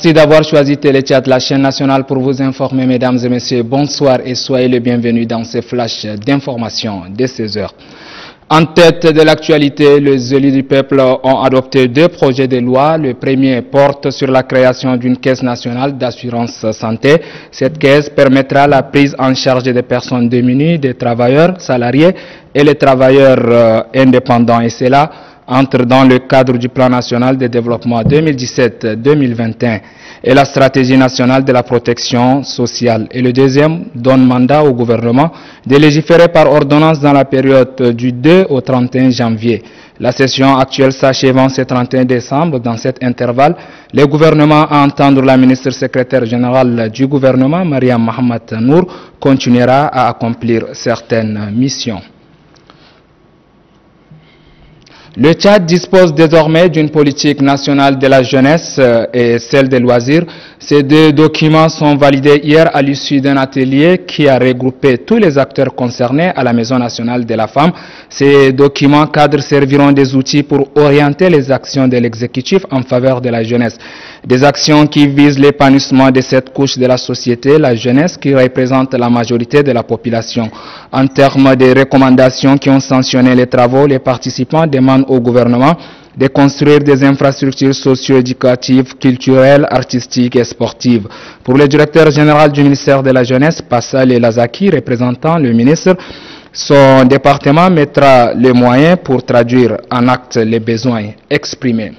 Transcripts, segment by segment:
Merci d'avoir choisi Téléchat, la chaîne nationale, pour vous informer, mesdames et messieurs. Bonsoir et soyez les bienvenus dans ce flash d'information de 16 heures. En tête de l'actualité, les élus du peuple ont adopté 2 projets de loi. Le premier porte sur la création d'une caisse nationale d'assurance santé. Cette caisse permettra la prise en charge des personnes démunies, des travailleurs salariés et les travailleurs indépendants. Et cela entre dans le cadre du plan national de développement 2017-2021 et la stratégie nationale de la protection sociale. Et le deuxième donne mandat au gouvernement de légiférer par ordonnance dans la période du 2 au 31 janvier. La session actuelle s'achevant ce 31 décembre. Dans cet intervalle, le gouvernement, à entendre la ministre secrétaire générale du gouvernement, Mariam Mohamed Nour, continuera à accomplir certaines missions. Le Tchad dispose désormais d'une politique nationale de la jeunesse et celle des loisirs. Ces 2 documents sont validés hier à l'issue d'un atelier qui a regroupé tous les acteurs concernés à la Maison nationale de la femme. Ces documents cadres serviront des outils pour orienter les actions de l'exécutif en faveur de la jeunesse. Des actions qui visent l'épanouissement de cette couche de la société, la jeunesse qui représente la majorité de la population. En termes de recommandations qui ont sanctionné les travaux, les participants demandent au gouvernement de construire des infrastructures socio-éducatives, culturelles, artistiques et sportives. Pour le directeur général du ministère de la Jeunesse, Passal Elazaki, représentant le ministre, son département mettra les moyens pour traduire en actes les besoins exprimés.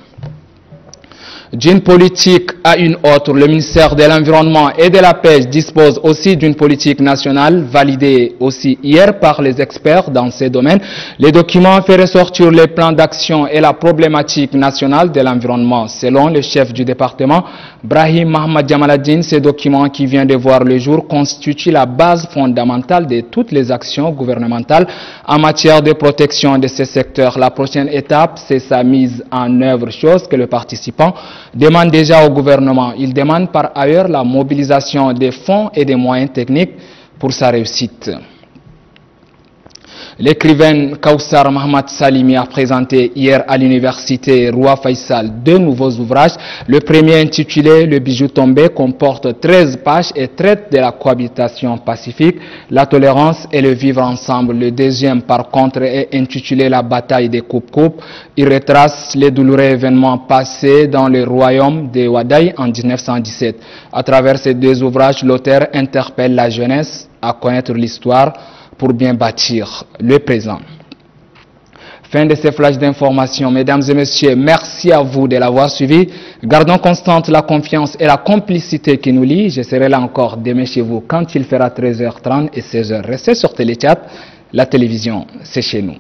D'une politique à une autre, le ministère de l'Environnement et de la Pêche dispose aussi d'une politique nationale validée aussi hier par les experts dans ces domaines. Les documents font ressortir les plans d'action et la problématique nationale de l'environnement. Selon le chef du département, Brahim Mohamed Jamaladine, ces documents qui viennent de voir le jour constituent la base fondamentale de toutes les actions gouvernementales en matière de protection de ces secteurs. La prochaine étape, c'est sa mise en œuvre, chose que le participant demande déjà au gouvernement. Il demande par ailleurs la mobilisation des fonds et des moyens techniques pour sa réussite. L'écrivaine Kaussar Mohamed Salimi a présenté hier à l'université Roi Faisal 2 nouveaux ouvrages. Le premier, intitulé Le bijou tombé, comporte 13 pages et traite de la cohabitation pacifique, la tolérance et le vivre ensemble. Le deuxième, par contre, est intitulé La bataille des coupes-coupes. Il retrace les douloureux événements passés dans le royaume de Wadaï en 1917. À travers ces 2 ouvrages, l'auteur interpelle la jeunesse à connaître l'histoire pour bien bâtir le présent. Fin de ce flash d'information. Mesdames et messieurs, merci à vous de l'avoir suivi. Gardons constante la confiance et la complicité qui nous lient. Je serai là encore demain chez vous quand il fera 13h30 et 16h. Restez sur Téléchat. La télévision, c'est chez nous.